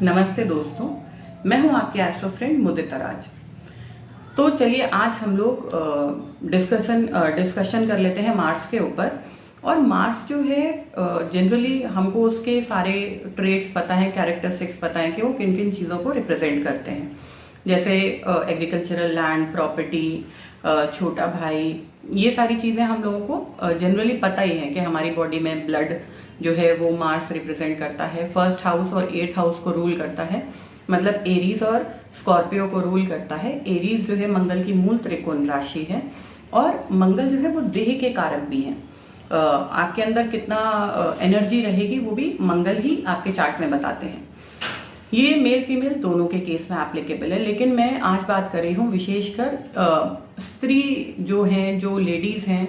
नमस्ते दोस्तों, मैं हूं आपके एस्ट्रो फ्रेंड मुदिता राज। तो चलिए आज हम लोग डिस्कशन कर लेते हैं मार्स के ऊपर। और मार्स जो है जनरली हमको उसके सारे ट्रेट्स पता है, कैरेक्टरिस्टिक्स पता है कि वो किन किन चीज़ों को रिप्रेजेंट करते हैं। जैसे एग्रीकल्चरल लैंड, प्रॉपर्टी, छोटा भाई, ये सारी चीज़ें हम लोगों को जनरली पता ही है कि हमारी बॉडी में ब्लड जो है वो मार्स रिप्रेजेंट करता है। फर्स्ट हाउस और एट्थ हाउस को रूल करता है, मतलब एरीज और स्कॉर्पियो को रूल करता है। एरीज जो है मंगल की मूल त्रिकोण राशि है और मंगल जो है वो देह के कारक भी हैं। आपके अंदर कितना एनर्जी रहेगी वो भी मंगल ही आपके चार्ट में बताते हैं। ये मेल फीमेल दोनों के केस में एप्लीकेबल है, लेकिन मैं आज बात कर रही हूँ विशेषकर स्त्री जो हैं, जो लेडीज हैं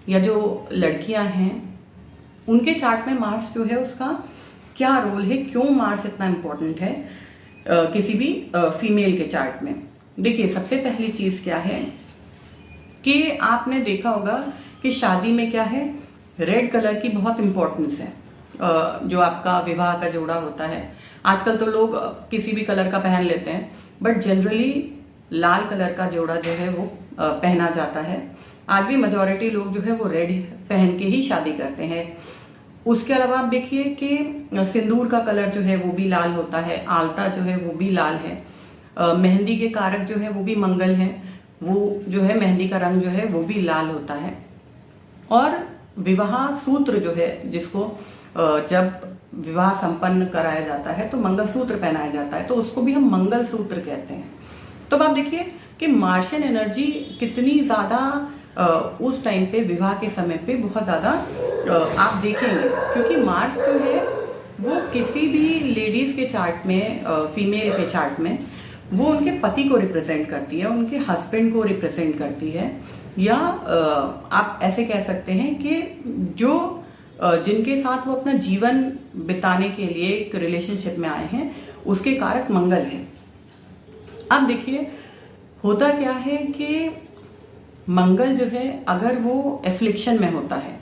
या जो लड़कियां हैं, उनके चार्ट में मार्स जो है उसका क्या रोल है, क्यों मार्स इतना इम्पोर्टेंट है किसी भी फीमेल के चार्ट में। देखिए, सबसे पहली चीज क्या है कि आपने देखा होगा कि शादी में क्या है, रेड कलर की बहुत इंपॉर्टेंस है। जो आपका विवाह का जोड़ा होता है, आजकल तो लोग किसी भी कलर का पहन लेते हैं, बट जनरली लाल कलर का जोड़ा जो है वो पहना जाता है। आज भी मेजॉरिटी लोग जो है वो रेड पहन के ही शादी करते हैं। उसके अलावा आप देखिए कि सिंदूर का कलर जो है वो भी लाल होता है, आलता जो है वो भी लाल है। मेहंदी के कारक जो है वो भी मंगल है, वो जो है मेहंदी का रंग जो है वो भी लाल होता है। और विवाह सूत्र जो है, जिसको जब विवाह संपन्न कराया जाता है तो मंगल सूत्र पहनाया जाता है, तो उसको भी हम मंगल सूत्र कहते हैं। तो अब आप देखिए कि मार्शियन एनर्जी कितनी ज्यादा उस टाइम पे विवाह के समय पे बहुत ज्यादा आप देखेंगे, क्योंकि मार्स जो है वो किसी भी लेडीज के चार्ट में, फीमेल के चार्ट में, वो उनके पति को रिप्रेजेंट करती है, उनके हस्बैंड को रिप्रेजेंट करती है, या आप ऐसे कह सकते हैं कि जो जिनके साथ वो अपना जीवन बिताने के लिए एक रिलेशनशिप में आए हैं, उसके कारक मंगल है। अब देखिए होता क्या है कि मंगल जो है अगर वो एफ्लिक्शन में होता है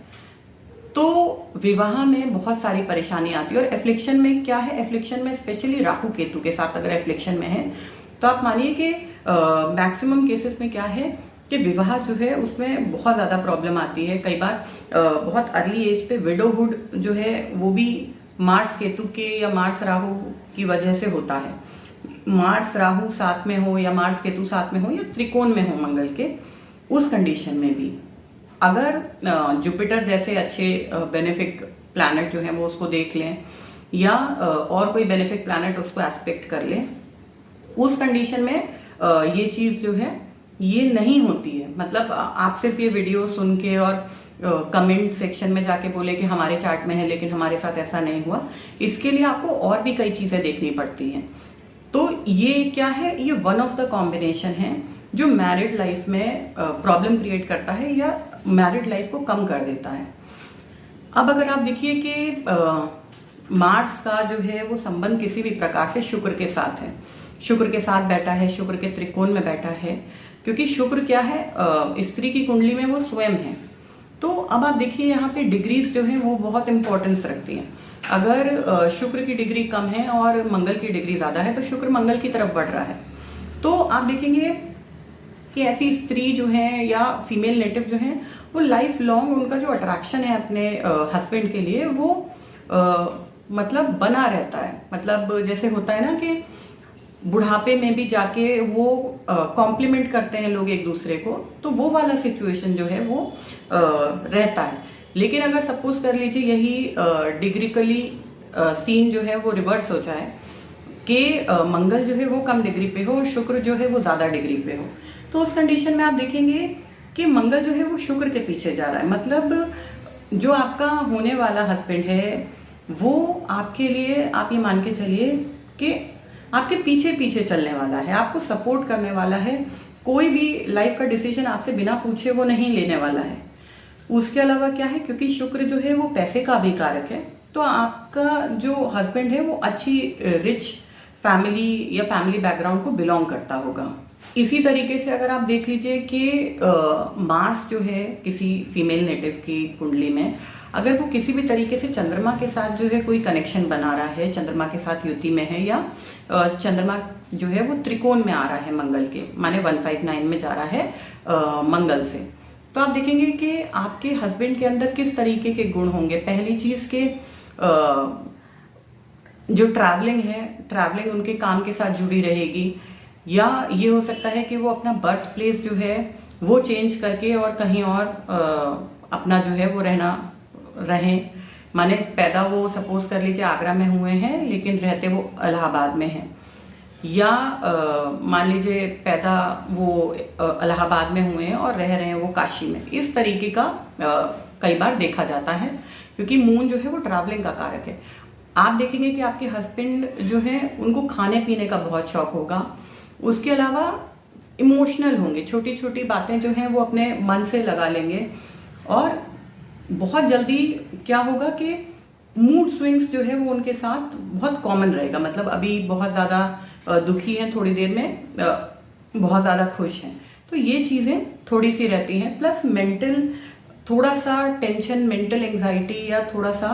तो विवाह में बहुत सारी परेशानी आती है। और एफ्लिक्शन में क्या है, एफ्लिक्शन में स्पेशली राहु केतु के साथ अगर एफ्लिक्शन में है तो आप मानिए कि मैक्सिमम केसेस में क्या है कि विवाह जो है उसमें बहुत ज्यादा प्रॉब्लम आती है। कई बार बहुत अर्ली एज पे विडोहुड जो है वो भी मार्स केतु के या मार्स राहु की वजह से होता है। मार्स राहु साथ में हो या मार्स केतु साथ में हो या त्रिकोण में हो मंगल के, उस कंडीशन में भी अगर जुपिटर जैसे अच्छे बेनिफिक प्लैनेट जो है वो उसको देख लें या और कोई बेनिफिक प्लैनेट उसको एस्पेक्ट कर लें, उस कंडीशन में ये चीज जो है ये नहीं होती है। मतलब आप सिर्फ ये वीडियो सुन के और कमेंट सेक्शन में जाके बोले कि हमारे चार्ट में है लेकिन हमारे साथ ऐसा नहीं हुआ, इसके लिए आपको और भी कई चीजें देखनी पड़ती हैं। तो ये क्या है, ये वन ऑफ द कॉम्बिनेशन है जो मैरिड लाइफ में प्रॉब्लम क्रिएट करता है या मैरिड लाइफ को कम कर देता है। अब अगर आप देखिए कि मार्स का जो है वो संबंध किसी भी प्रकार से शुक्र के साथ है, शुक्र के साथ बैठा है, शुक्र के त्रिकोण में बैठा है, क्योंकि शुक्र क्या है, स्त्री की कुंडली में वो स्वयं है। तो अब आप देखिए यहाँ पे डिग्रीज जो है वो बहुत इंपॉर्टेंस रखती हैं। अगर शुक्र की डिग्री कम है और मंगल की डिग्री ज्यादा है तो शुक्र मंगल की तरफ बढ़ रहा है। तो आप देखेंगे कि ऐसी स्त्री जो है या फीमेल नेटिव जो है वो लाइफ लॉन्ग उनका जो अट्रैक्शन है अपने हस्बैंड के लिए वो मतलब बना रहता है। मतलब जैसे होता है ना कि बुढ़ापे में भी जाके वो कॉम्प्लीमेंट करते हैं लोग एक दूसरे को, तो वो वाला सिचुएशन जो है वो रहता है। लेकिन अगर सपोज कर लीजिए यही डिग्रिकली सीन जो है वो रिवर्स हो जाए कि मंगल जो है वो कम डिग्री पे हो और शुक्र जो है वो ज्यादा डिग्री पे हो, तो उस कंडीशन में आप देखेंगे कि मंगल जो है वो शुक्र के पीछे जा रहा है। मतलब जो आपका होने वाला हस्बैंड है वो आपके लिए, आप ये मान के चलिए कि आपके पीछे पीछे चलने वाला है, आपको सपोर्ट करने वाला है, कोई भी लाइफ का डिसीजन आपसे बिना पूछे वो नहीं लेने वाला है। उसके अलावा क्या है, क्योंकि शुक्र जो है वो पैसे का भी कारक है, तो आपका जो हस्बैंड है वो अच्छी रिच फैमिली या फैमिली बैकग्राउंड को बिलोंग करता होगा। इसी तरीके से अगर आप देख लीजिए कि मार्स जो है किसी फीमेल नेटिव की कुंडली में अगर वो किसी भी तरीके से चंद्रमा के साथ जो है कोई कनेक्शन बना रहा है, चंद्रमा के साथ युति में है, या चंद्रमा जो है वो त्रिकोण में आ रहा है मंगल के, माने 159 में जा रहा है मंगल से, तो आप देखेंगे कि आपके हस्बैंड के अंदर किस तरीके के गुण होंगे। पहली चीज के जो ट्रैवलिंग है, ट्रैवलिंग उनके काम के साथ जुड़ी रहेगी, या ये हो सकता है कि वो अपना बर्थ प्लेस जो है वो चेंज करके और कहीं और अपना जो है वो रहें, माने पैदा वो सपोज कर लीजिए आगरा में हुए हैं लेकिन रहते वो इलाहाबाद में हैं, या मान लीजिए पैदा वो इलाहाबाद में हुए हैं और रह रहे हैं वो काशी में। इस तरीके का कई बार देखा जाता है, क्योंकि मून जो है वो ट्रैवलिंग का कारक है। आप देखेंगे कि आपके हस्बैंड जो है उनको खाने पीने का बहुत शौक होगा, उसके अलावा इमोशनल होंगे, छोटी छोटी बातें जो हैं वो अपने मन से लगा लेंगे, और बहुत जल्दी क्या होगा कि मूड स्विंग्स जो है वो उनके साथ बहुत कॉमन रहेगा। मतलब अभी बहुत ज़्यादा दुखी हैं, थोड़ी देर में बहुत ज़्यादा खुश हैं, तो ये चीज़ें थोड़ी सी रहती हैं। प्लस मेंटल थोड़ा सा टेंशन, मेंटल एंजाइटी, या थोड़ा सा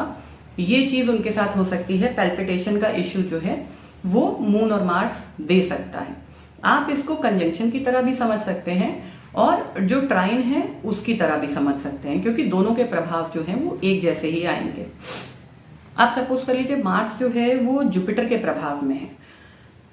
ये चीज़ उनके साथ हो सकती है। पैल्पिटेशन का इश्यू जो है वो मून और मार्स दे सकता है। आप इसको कंजंक्शन की तरह भी समझ सकते हैं और जो ट्राइन है उसकी तरह भी समझ सकते हैं, क्योंकि दोनों के प्रभाव जो हैं वो एक जैसे ही आएंगे। आप सपोज कर लीजिए मार्स जो है वो जुपिटर के प्रभाव में है,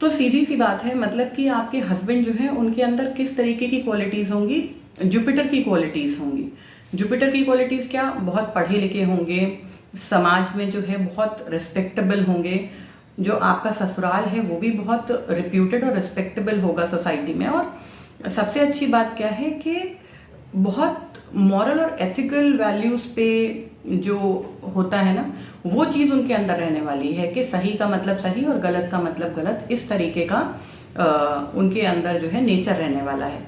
तो सीधी सी बात है, मतलब कि आपके हस्बैंड जो है उनके अंदर किस तरीके की क्वालिटीज होंगी, जुपिटर की क्वालिटीज होंगी। जुपिटर की क्वालिटीज क्या, बहुत पढ़े लिखे होंगे, समाज में जो है बहुत रिस्पेक्टेबल होंगे, जो आपका ससुराल है वो भी बहुत रिप्यूटेड और रिस्पेक्टेबल होगा सोसाइटी में। और सबसे अच्छी बात क्या है कि बहुत मॉरल और एथिकल वैल्यूज पे जो होता है ना, वो चीज उनके अंदर रहने वाली है कि सही का मतलब सही और गलत का मतलब गलत, इस तरीके का उनके अंदर जो है नेचर रहने वाला है।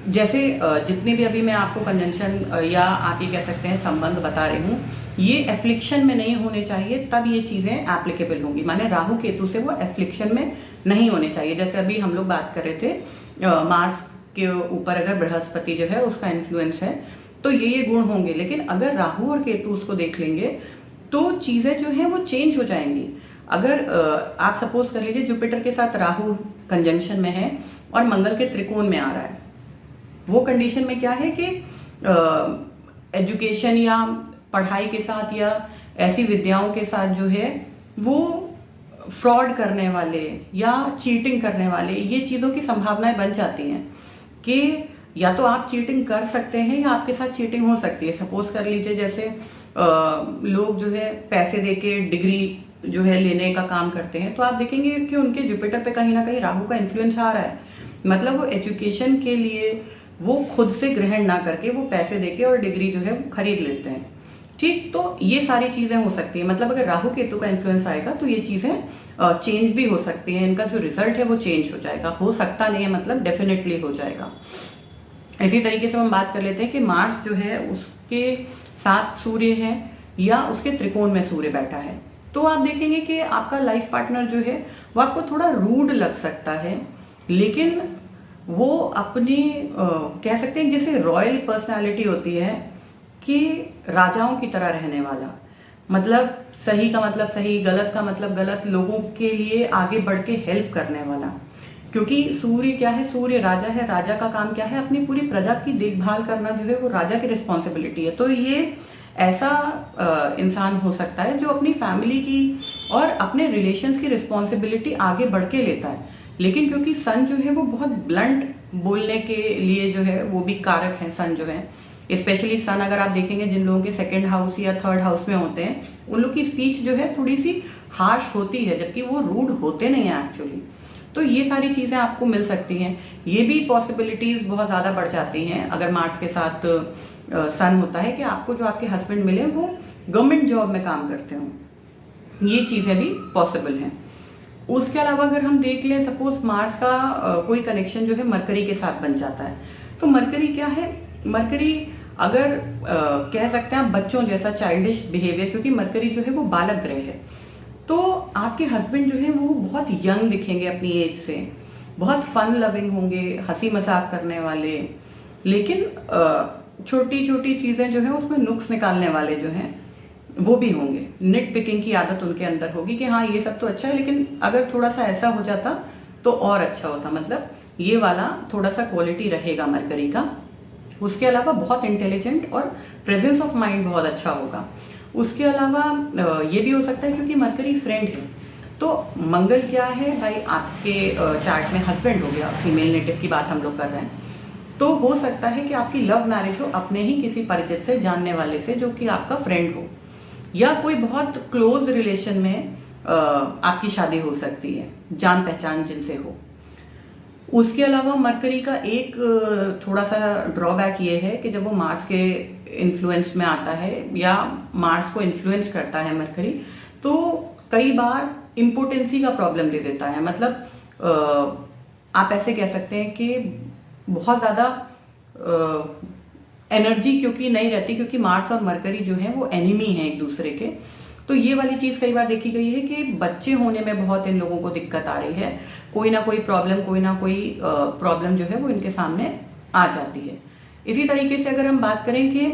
जैसे जितनी भी अभी मैं आपको कंजंक्शन या आप ये कह सकते हैं संबंध बता रही हूँ, ये एफ्लिक्शन में नहीं होने चाहिए, तब ये चीजें एप्लीकेबल होंगी। माने राहु केतु से वो एफ्लिक्शन में नहीं होने चाहिए। जैसे अभी हम लोग बात कर रहे थे मार्स के ऊपर अगर बृहस्पति जो है उसका इन्फ्लुएंस है, तो ये गुण होंगे। लेकिन अगर राहु और केतु उसको देख लेंगे तो चीजें जो है वो चेंज हो जाएंगी। अगर आप सपोज कर लीजिए जुपिटर के साथ राहु कंजंक्शन में है और मंगल के त्रिकोण में आ रहा है, वो कंडीशन में क्या है कि एजुकेशन या पढ़ाई के साथ या ऐसी विद्याओं के साथ जो है वो फ्रॉड करने वाले या चीटिंग करने वाले, ये चीजों की संभावनाएं बन जाती हैं कि या तो आप चीटिंग कर सकते हैं या आपके साथ चीटिंग हो सकती है। सपोज कर लीजिए जैसे लोग जो है पैसे देके डिग्री जो है लेने का काम करते हैं, तो आप देखेंगे कि उनके जुपिटर पे कहीं ना कहीं राहु का इन्फ्लुएंस आ रहा है। मतलब वो एजुकेशन के लिए वो खुद से ग्रहण ना करके वो पैसे देके और डिग्री जो है वो खरीद लेते हैं। ठीक, तो ये सारी चीजें हो सकती है। मतलब अगर राहु केतु का इन्फ्लुएंस आएगा तो ये चीजें चेंज भी हो सकती हैं, इनका जो रिजल्ट है वो चेंज हो जाएगा। हो सकता नहीं है, मतलब डेफिनेटली हो जाएगा। इसी तरीके से हम बात कर लेते हैं कि मार्स जो है उसके साथ सूर्य है या उसके त्रिकोण में सूर्य बैठा है, तो आप देखेंगे कि आपका लाइफ पार्टनर जो है वो आपको थोड़ा रूड लग सकता है, लेकिन वो अपनी कह सकते हैं जैसे रॉयल पर्सनालिटी होती है कि राजाओं की तरह रहने वाला, मतलब सही का मतलब सही, गलत का मतलब गलत, लोगों के लिए आगे बढ़ के हेल्प करने वाला। क्योंकि सूर्य क्या है, सूर्य राजा है, राजा का काम क्या है, अपनी पूरी प्रजा की देखभाल करना जो है वो राजा की रिस्पॉन्सिबिलिटी है। तो ये ऐसा इंसान हो सकता है जो अपनी फैमिली की और अपने रिलेशंस की रिस्पॉन्सिबिलिटी आगे बढ़ के लेता है। लेकिन क्योंकि सन जो है वो बहुत ब्लंट बोलने के लिए जो है वो भी कारक है सन जो है, स्पेशली सन अगर आप देखेंगे जिन लोगों के सेकंड हाउस या थर्ड हाउस में होते हैं, उन लोग की स्पीच जो है थोड़ी सी हार्श होती है, जबकि वो रूड होते नहीं है एक्चुअली। तो ये सारी चीजें आपको मिल सकती हैं। ये भी पॉसिबिलिटीज बहुत ज्यादा बढ़ जाती हैं अगर मार्स के साथ सन होता है कि आपको जो आपके हस्बैंड मिले वो गवर्नमेंट जॉब में काम करते हो। ये चीजें भी पॉसिबल हैं। उसके अलावा अगर हम देख लें, सपोज मार्स का कोई कनेक्शन जो है मरकरी के साथ बन जाता है, तो मरकरी क्या है, मरकरी अगर कह सकते हैं बच्चों जैसा चाइल्डिश बिहेवियर, क्योंकि मरकरी जो है वो बालक ग्रह है, तो आपके हस्बैंड जो है वो बहुत यंग दिखेंगे अपनी एज से, बहुत फन लविंग होंगे, हंसी मजाक करने वाले, लेकिन छोटी छोटी चीजें जो है उसमें नुक्स निकालने वाले जो हैं वो भी होंगे। निट पिकिंग की आदत उनके अंदर होगी कि हाँ ये सब तो अच्छा है, लेकिन अगर थोड़ा सा ऐसा हो जाता तो और अच्छा होता, मतलब ये वाला थोड़ा सा क्वालिटी रहेगा मरकरी का। उसके अलावा बहुत इंटेलिजेंट और प्रेजेंस ऑफ माइंड बहुत अच्छा होगा। उसके अलावा ये भी हो सकता है क्योंकि मरकरी फ्रेंड है, तो मंगल क्या है भाई आपके चार्ट में हस्बैंड हो गया, फीमेल नेटिव की बात हम लोग कर रहे हैं, तो हो सकता है कि आपकी लव मैरिज हो अपने ही किसी परिचित से, जानने वाले से, जो कि आपका फ्रेंड हो, या कोई बहुत क्लोज रिलेशन में आपकी शादी हो सकती है, जान पहचान जिनसे हो। उसके अलावा मरकरी का एक थोड़ा सा ड्रॉबैक ये है कि जब वो मार्स के इन्फ्लुएंस में आता है या मार्स को इन्फ्लुएंस करता है मरकरी, तो कई बार इम्पोर्टेंसी का प्रॉब्लम दे देता है। मतलब आप ऐसे कह सकते हैं कि बहुत ज्यादा एनर्जी क्योंकि नहीं रहती, क्योंकि मार्स और मरकरी जो है वो एनिमी है एक दूसरे के। तो ये वाली चीज कई बार देखी गई है कि बच्चे होने में बहुत इन लोगों को दिक्कत आ रही है, कोई ना कोई प्रॉब्लम जो है वो इनके सामने आ जाती है। इसी तरीके से अगर हम बात करें कि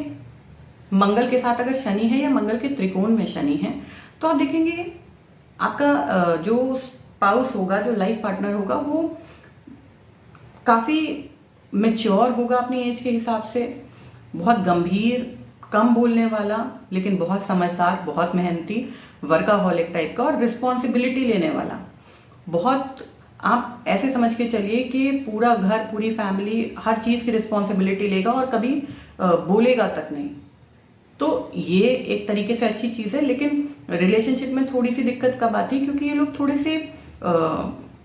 मंगल के साथ अगर शनि है या मंगल के त्रिकोण में शनि है, तो आप देखेंगे आपका जो स्पाउस होगा, जो लाइफ पार्टनर होगा, वो काफी मेच्योर होगा अपनी एज के हिसाब से, बहुत गंभीर, कम बोलने वाला, लेकिन बहुत समझदार, बहुत मेहनती, वर्काहॉलिक टाइप का, और रिस्पॉन्सिबिलिटी लेने वाला। बहुत आप ऐसे समझ के चलिए कि पूरा घर, पूरी फैमिली, हर चीज की रिस्पॉन्सिबिलिटी लेगा और कभी बोलेगा तक नहीं। तो ये एक तरीके से अच्छी चीज है, लेकिन रिलेशनशिप में थोड़ी सी दिक्कत कब आती है, क्योंकि ये लोग थोड़े से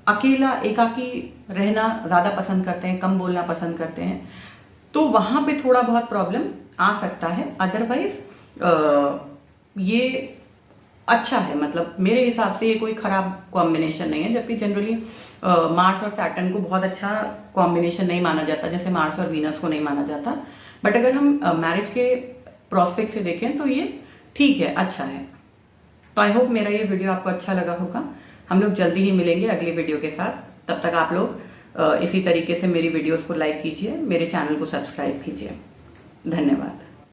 अकेला, एकाकी रहना ज्यादा पसंद करते हैं, कम बोलना पसंद करते हैं, तो वहां पे थोड़ा बहुत प्रॉब्लम आ सकता है। अदरवाइज ये अच्छा है, मतलब मेरे हिसाब से ये कोई खराब कॉम्बिनेशन नहीं है। जबकि जनरली मार्स और सैटर्न को बहुत अच्छा कॉम्बिनेशन नहीं माना जाता, जैसे मार्स और वीनस को नहीं माना जाता। बट अगर हम मैरिज के प्रोस्पेक्ट से देखें तो ये ठीक है, अच्छा है। तो आई होप मेरा ये वीडियो आपको अच्छा लगा होगा। हम लोग जल्दी ही मिलेंगे अगली वीडियो के साथ। तब तक आप लोग इसी तरीके से मेरी वीडियोस को लाइक कीजिए, मेरे चैनल को सब्सक्राइब कीजिए। धन्यवाद।